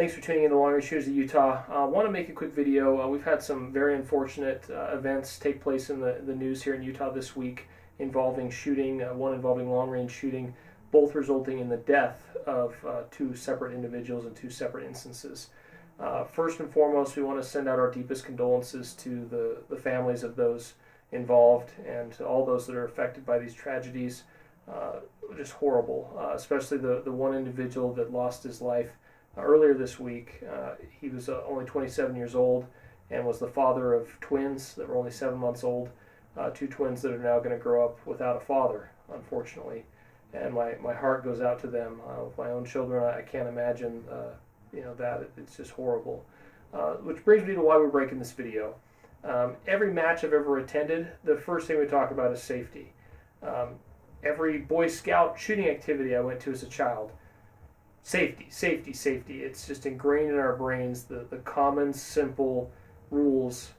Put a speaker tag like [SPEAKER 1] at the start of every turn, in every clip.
[SPEAKER 1] Thanks for tuning in to Long Range Shooters of Utah. I want to make a quick video. We've had some very unfortunate events take place in the news here in Utah this week involving shooting, one involving long-range shooting, both resulting in the death of two separate individuals in two separate instances. First and foremost, we want to send out our deepest condolences to the families of those involved and to all those that are affected by these tragedies. Just horrible, especially the one individual that lost his life earlier this week. He was only 27 years old and was the father of twins that were only 7 months old, two twins that are now going to grow up without a father, unfortunately. And my heart goes out to them. With my own children, I can't imagine that. It's just horrible. Which brings me to why we're breaking this video. Every match I've ever attended, the first thing we talk about is safety. Every Boy Scout shooting activity I went to as a child, safety, safety, safety. It's just ingrained in our brains, the common, simple rules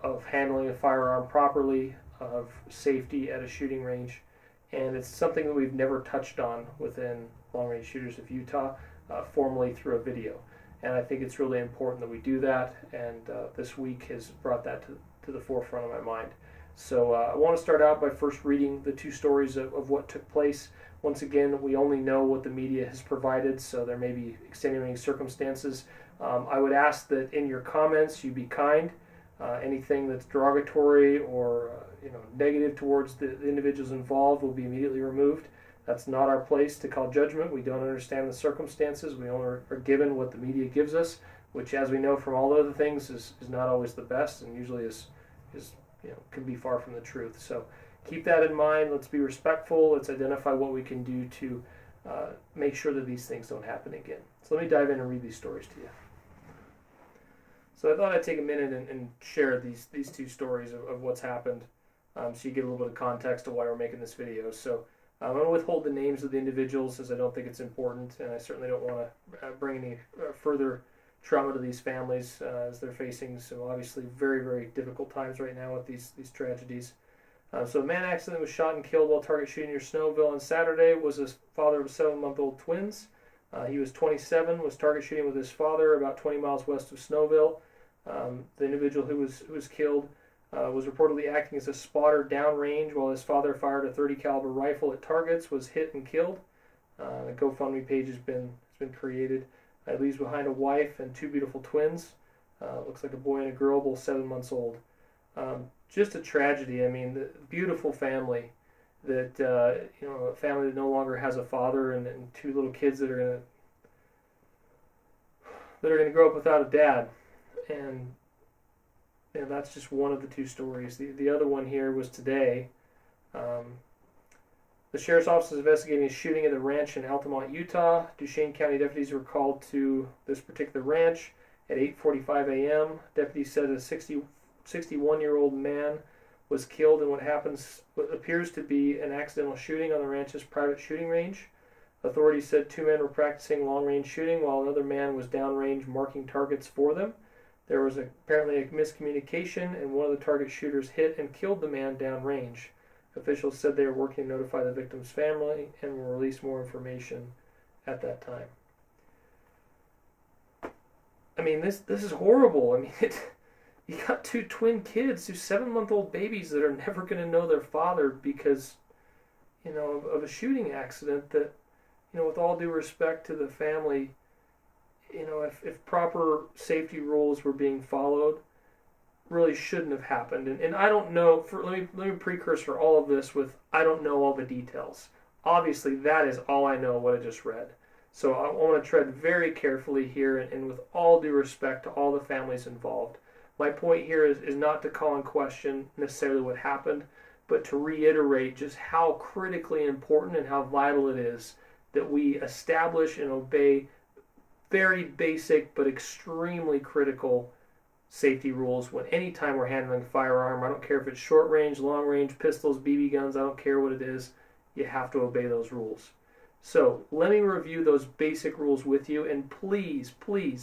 [SPEAKER 1] of handling a firearm properly, of safety at a shooting range. And it's something that we've never touched on within Long Range Shooters of Utah, formally through a video. And I think it's really important that we do that, and this week has brought that to the forefront of my mind. So I want to start out by first reading the two stories of what took place. Once again, we only know what the media has provided, so there may be extenuating circumstances. I would ask that in your comments you be kind. Anything that's derogatory or negative towards the individuals involved will be immediately removed. That's not our place to call judgment. We don't understand the circumstances. We only are given what the media gives us, which, as we know from all other things, is not always the best and usually is can be far from the truth. So keep that in mind. Let's be respectful. Let's identify what we can do to make sure that these things don't happen again. So let me dive in and read these stories to you. So I thought I'd take a minute and share these two stories of what's happened, so you get a little bit of context to why we're making this video. So I'm going to withhold the names of the individuals as I don't think it's important, and I certainly don't want to bring any further trauma to these families as they're facing some obviously very, very difficult times right now with these tragedies. So a man accidentally was shot and killed while target shooting near Snowville on Saturday. Was a father of 7-month-old twins. He was 27, was target shooting with his father about 20 miles west of Snowville. The individual who was killed was reportedly acting as a spotter downrange while his father fired a .30 caliber rifle at targets, was hit and killed. A GoFundMe page has been created. He leaves behind a wife and two beautiful twins. Looks like a boy and a girl, both 7 months old. Just a tragedy. I mean, the beautiful family that a family that no longer has a father and two little kids that are gonna grow up without a dad. And that's just one of the two stories. The other one here was today. The sheriff's office is investigating a shooting at a ranch in Altamont, Utah. Duchesne County deputies were called to this particular ranch at 8:45 a.m. Deputies said a 61-year-old man was killed in what appears to be an accidental shooting on the ranch's private shooting range. Authorities said two men were practicing long-range shooting while another man was downrange marking targets for them. There was apparently a miscommunication, and one of the target shooters hit and killed the man downrange. Officials said they were working to notify the victim's family and will release more information at that time. I mean, this is horrible. I mean, you got two twin kids, two 7-month-old babies that are never going to know their father because, of a shooting accident that, with all due respect to the family, if proper safety rules were being followed, really shouldn't have happened. And I don't know, let me precursor all of this with, I don't know all the details. Obviously, that is all I know, what I just read. So I want to tread very carefully here and with all due respect to all the families involved. My point here is not to call in question necessarily what happened, but to reiterate just how critically important and how vital it is that we establish and obey very basic but extremely critical safety rules when anytime we're handling a firearm. I don't care if it's short range, long range, pistols, BB guns, I don't care what it is. You have to obey those rules. So let me review those basic rules with you, and please,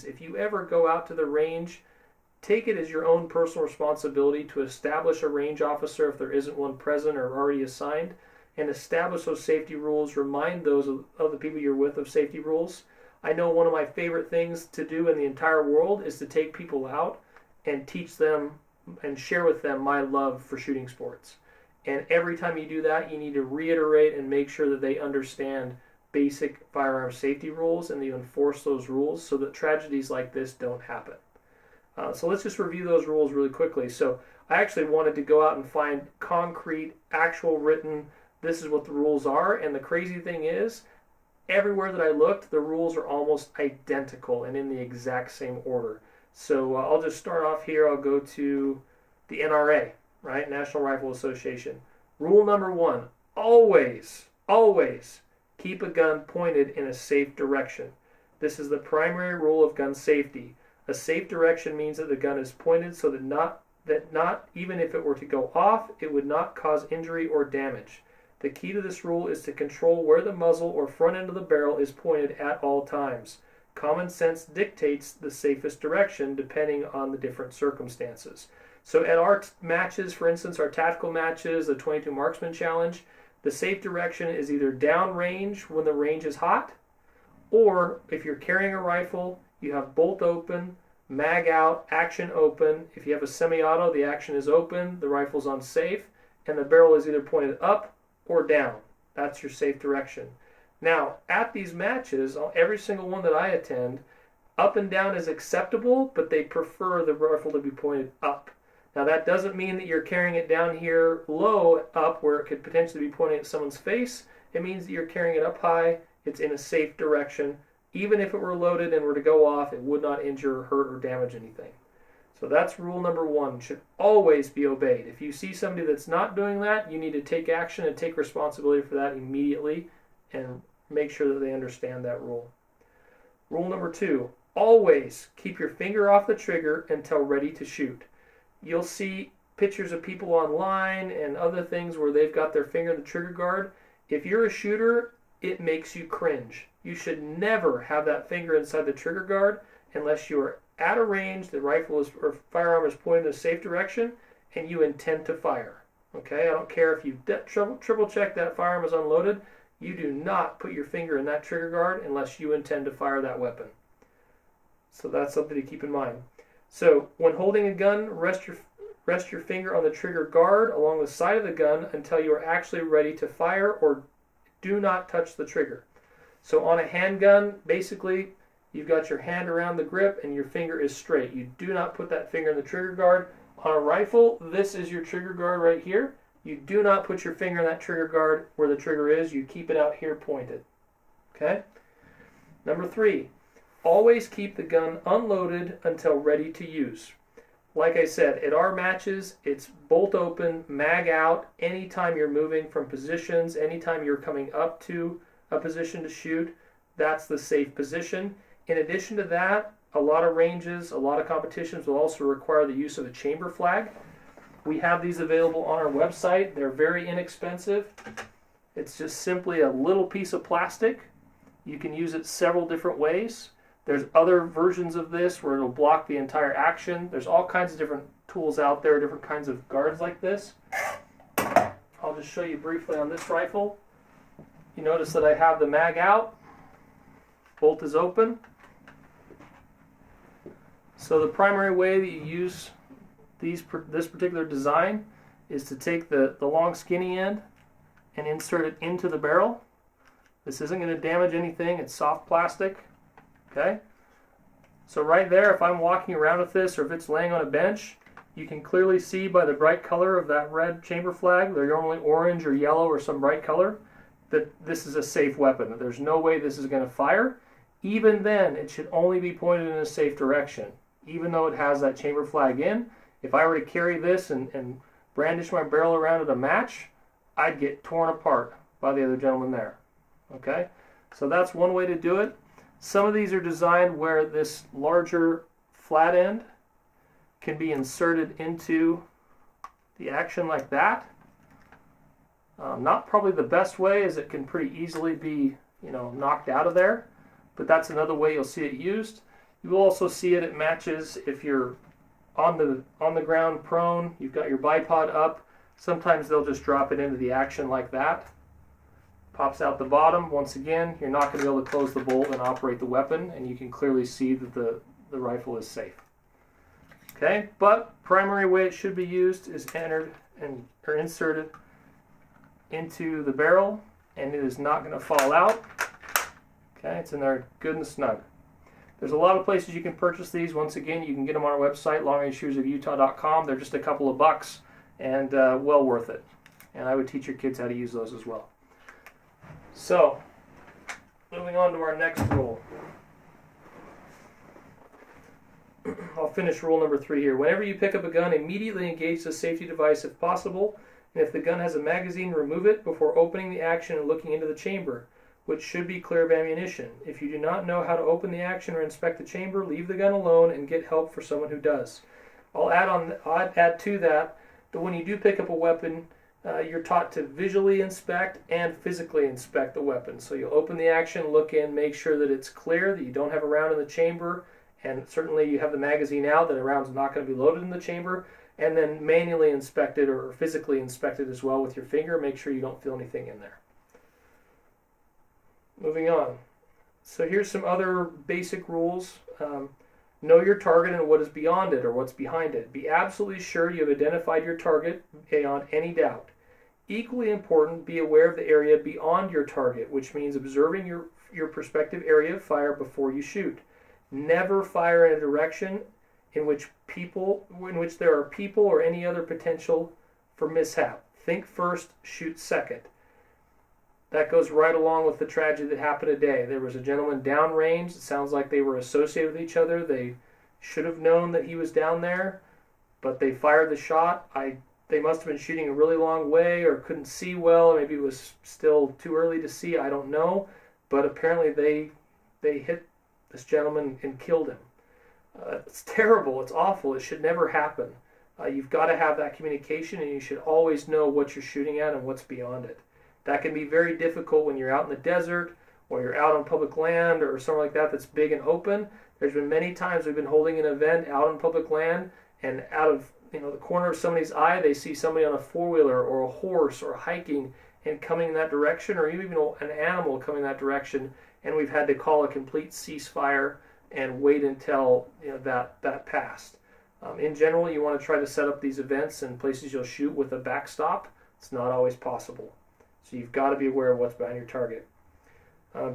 [SPEAKER 1] if you ever go out to the range, take it as your own personal responsibility to establish a range officer if there isn't one present or already assigned, and establish those safety rules. Remind those of the people you're with of safety rules. I know one of my favorite things to do in the entire world is to take people out and teach them and share with them my love for shooting sports. And every time you do that, you need to reiterate and make sure that they understand basic firearm safety rules and you enforce those rules so that tragedies like this don't happen. So let's just review those rules really quickly. So I actually wanted to go out and find concrete, actual written, this is what the rules are. And the crazy thing is, everywhere that I looked, the rules are almost identical and in the exact same order. So I'll just start off here. I'll go to the NRA, right? National Rifle Association. Rule number 1, always keep a gun pointed in a safe direction. This is the primary rule of gun safety. A safe direction means that the gun is pointed so that not even if it were to go off, it would not cause injury or damage. The key to this rule is to control where the muzzle or front end of the barrel is pointed at all times. Common sense dictates the safest direction depending on the different circumstances. So at our matches, for instance, our tactical matches, the 22 Marksman Challenge, the safe direction is either down range when the range is hot, or if you're carrying a rifle, you have bolt open, mag out, action open. If you have a semi-auto, the action is open, the rifle's on safe, and the barrel is either pointed up or down. That's your safe direction. Now, at these matches, every single one that I attend, up and down is acceptable, but they prefer the rifle to be pointed up. Now, that doesn't mean that you're carrying it down here low up where it could potentially be pointing at someone's face. It means that you're carrying it up high. It's in a safe direction. Even if it were loaded and were to go off, it would not injure, hurt, or damage anything. So that's rule number 1. Should always be obeyed. If you see somebody that's not doing that, you need to take action and take responsibility for that immediately and make sure that they understand that rule. Rule number 2, always keep your finger off the trigger until ready to shoot. You'll see pictures of people online and other things where they've got their finger in the trigger guard. If you're a shooter, it makes you cringe. You should never have that finger inside the trigger guard unless you are at a range, the rifle is, or firearm is pointed in a safe direction, and you intend to fire. Okay, I don't care if you triple check that firearm is unloaded, you do not put your finger in that trigger guard unless you intend to fire that weapon. So that's something to keep in mind. So when holding a gun, rest your finger on the trigger guard along the side of the gun until you are actually ready to fire, or do not touch the trigger. So on a handgun, basically, you've got your hand around the grip and your finger is straight. You do not put that finger in the trigger guard. On a rifle, this is your trigger guard right here. You do not put your finger in that trigger guard where the trigger is. You keep it out here pointed. Okay? Number 3, always keep the gun unloaded until ready to use. Like I said, at our matches, it's bolt open, mag out, anytime you're moving from positions, anytime you're coming up to a position to shoot, that's the safe position. In addition to that, a lot of ranges, a lot of competitions will also require the use of a chamber flag. We have these available on our website. They're very inexpensive. It's just simply a little piece of plastic. You can use it several different ways. There's other versions of this where it'll block the entire action. There's all kinds of different tools out there, different kinds of guards like this. I'll just show you briefly on this rifle. You notice that I have the mag out. Bolt is open. So the primary way that you use this particular design is to take the long skinny end and insert it into the barrel. This isn't going to damage anything. It's soft plastic. Okay? So right there, if I'm walking around with this or if it's laying on a bench, you can clearly see by the bright color of that red chamber flag, they're normally orange or yellow or some bright color, that this is a safe weapon. There's no way this is going to fire. Even then, it should only be pointed in a safe direction. Even though it has that chamber flag in, if I were to carry this and brandish my barrel around at a match, I'd get torn apart by the other gentleman there. Okay? So that's one way to do it. Some of these are designed where this larger flat end can be inserted into the action like that. Not probably the best way, as it can pretty easily be, knocked out of there. But that's another way you'll see it used. You will also see it at matches if you're on the ground prone, you've got your bipod up. Sometimes they'll just drop it into the action like that. Pops out the bottom. Once again, you're not going to be able to close the bolt and operate the weapon, and you can clearly see that the rifle is safe. Okay, but primary way it should be used is inserted into the barrel, and it is not going to fall out. Okay, it's in there good and snug. There's a lot of places you can purchase these. Once again, you can get them on our website, longrangeshootersofutah.com. They're just a couple of bucks, and well worth it. And I would teach your kids how to use those as well. So, moving on to our next rule. I'll finish rule number 3 here. Whenever you pick up a gun, immediately engage the safety device if possible, and if the gun has a magazine, remove it before opening the action and looking into the chamber, which should be clear of ammunition. If you do not know how to open the action or inspect the chamber, leave the gun alone and get help for someone who does. I'll add to that when you do pick up a weapon, you're taught to visually inspect and physically inspect the weapon. So you'll open the action, look in, make sure that it's clear, that you don't have a round in the chamber, and certainly you have the magazine out, that a round's not going to be loaded in the chamber, and then manually inspect it or physically inspect it as well with your finger. Make sure you don't feel anything in there. Moving on. So here's some other basic rules. Know your target and what is beyond it or what's behind it. Be absolutely sure you have identified your target beyond any doubt. Equally important, be aware of the area beyond your target, which means observing your prospective area of fire before you shoot. Never fire in a direction in which there are people or any other potential for mishap. Think first, shoot second. That goes right along with the tragedy that happened today. There was a gentleman downrange. It sounds like they were associated with each other. They should have known that he was down there, but they fired the shot. They must have been shooting a really long way or couldn't see well. Maybe it was still too early to see. I don't know. But apparently they hit this gentleman and killed him. It's terrible. It's awful. It should never happen. You've got to have that communication, and you should always know what you're shooting at and what's beyond it. That can be very difficult when you're out in the desert or you're out on public land or somewhere like that that's big and open. There's been many times we've been holding an event out on public land, and out of the corner of somebody's eye, they see somebody on a four-wheeler or a horse or hiking and coming in that direction, or even an animal coming that direction, and we've had to call a complete ceasefire and wait until that passed. In general, you want to try to set up these events and places you'll shoot with a backstop. It's not always possible. So you've got to be aware of what's behind your target.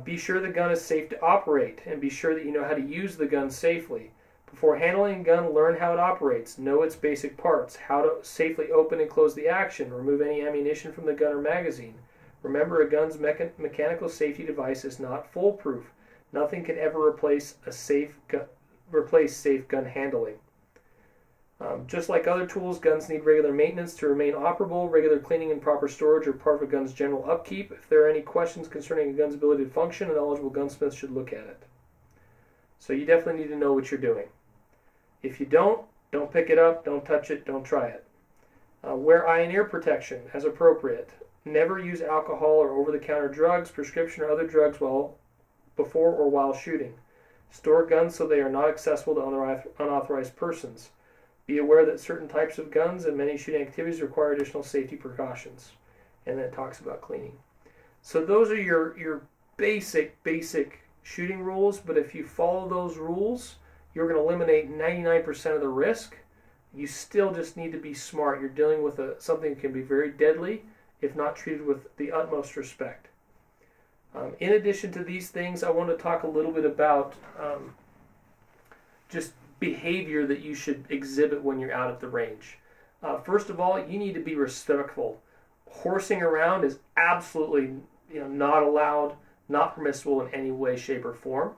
[SPEAKER 1] Be sure the gun is safe to operate, and be sure that you know how to use the gun safely. Before handling a gun, learn how it operates, know its basic parts, how to safely open and close the action, remove any ammunition from the gun or magazine. Remember, a gun's mechanical safety device is not foolproof. Nothing can ever replace safe gun handling. Just like other tools, guns need regular maintenance to remain operable. Regular cleaning and proper storage are part of a gun's general upkeep. If there are any questions concerning a gun's ability to function, a knowledgeable gunsmith should look at it. So you definitely need to know what you're doing. If you don't pick it up, don't touch it, don't try it. Wear eye and ear protection as appropriate. Never use alcohol or over-the-counter drugs, prescription or other drugs before or while shooting. Store guns so they are not accessible to unauthorized persons. Be aware that certain types of guns and many shooting activities require additional safety precautions. And then it talks about cleaning. So those are your basic shooting rules, but if you follow those rules, you're going to eliminate 99% of the risk. You still just need to be smart. You're dealing with something that can be very deadly if not treated with the utmost respect. In addition to these things, I want to talk a little bit about just behavior that you should exhibit when you're out at the range. First of all, you need to be respectful. Horsing around is absolutely not allowed, not permissible in any way, shape, or form.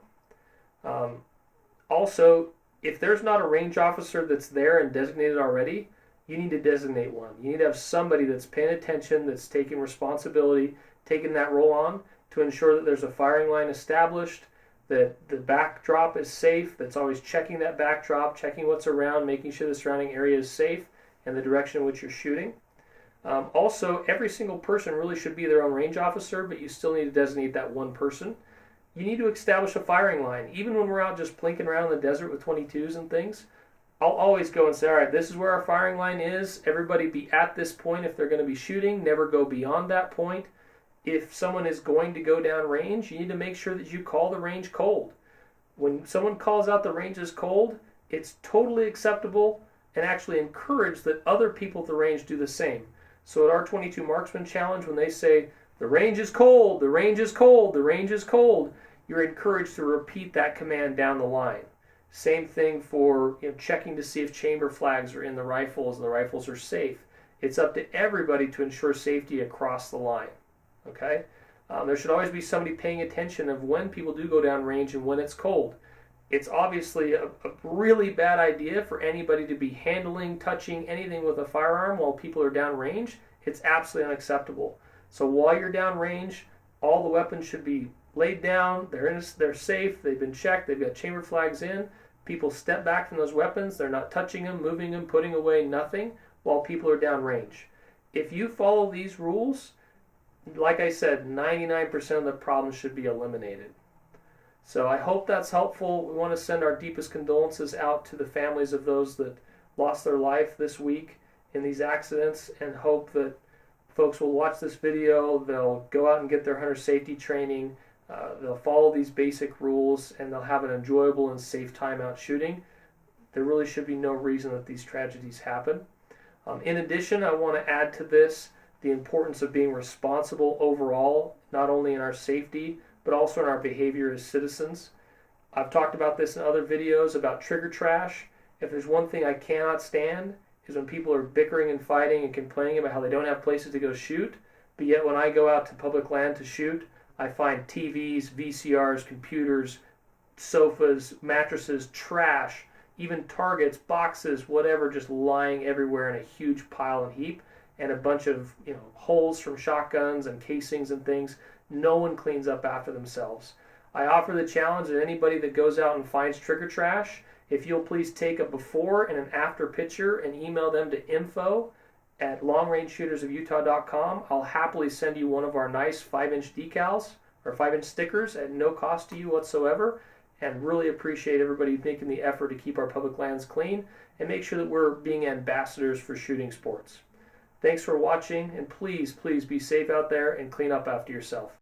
[SPEAKER 1] Also, if there's not a range officer that's there and designated already, you need to designate one. You need to have somebody that's paying attention, that's taking responsibility, taking that role on to ensure that there's a firing line established, that the backdrop is safe, that's always checking that backdrop, checking what's around, making sure the surrounding area is safe and the direction in which you're shooting. Also, every single person really should be their own range officer, but you still need to designate that one person. You need to establish a firing line. Even when we're out just plinking around in the desert with 22s and things, I'll always go and say, all right, this is where our firing line is. Everybody be at this point if they're going to be shooting. Never go beyond that point. If someone is going to go down range, you need to make sure that you call the range cold. When someone calls out the range is cold, it's totally acceptable and actually encouraged that other people at the range do the same. So at our 22 Marksman Challenge, when they say, the range is cold, the range is cold, the range is cold, you're encouraged to repeat that command down the line. Same thing for checking to see if chamber flags are in the rifles and the rifles are safe. It's up to everybody to ensure safety across the line. Okay? There should always be somebody paying attention of when people do go down range and when it's cold. It's obviously a really bad idea for anybody to be handling, touching anything with a firearm while people are down range. It's absolutely unacceptable. So while you're down range, all the weapons should be laid down. They're safe. They've been checked. They've got chamber flags in. People step back from those weapons. They're not touching them, moving them, putting away, nothing while people are down range. If you follow these rules, like I said, 99% of the problems should be eliminated. So I hope that's helpful. We want to send our deepest condolences out to the families of those that lost their life this week in these accidents, and hope that folks will watch this video, they'll go out and get their hunter safety training, they'll follow these basic rules, and they'll have an enjoyable and safe time out shooting. There really should be no reason that these tragedies happen. In addition, I want to add to this the importance of being responsible overall, not only in our safety, but also in our behavior as citizens. I've talked about this in other videos about trigger trash. If there's one thing I cannot stand, is when people are bickering and fighting and complaining about how they don't have places to go shoot, but yet when I go out to public land to shoot, I find TVs, VCRs, computers, sofas, mattresses, trash, even targets, boxes, whatever, just lying everywhere in a huge pile and heap, and a bunch of holes from shotguns and casings and things. No one cleans up after themselves. I offer the challenge that anybody that goes out and finds trigger trash, if you'll please take a before and an after picture and email them to info@longrangeshootersofutah.com. I'll happily send you one of our nice 5-inch decals or 5-inch stickers at no cost to you whatsoever, and really appreciate everybody making the effort to keep our public lands clean and make sure that we're being ambassadors for shooting sports. Thanks for watching, and please, please be safe out there and clean up after yourself.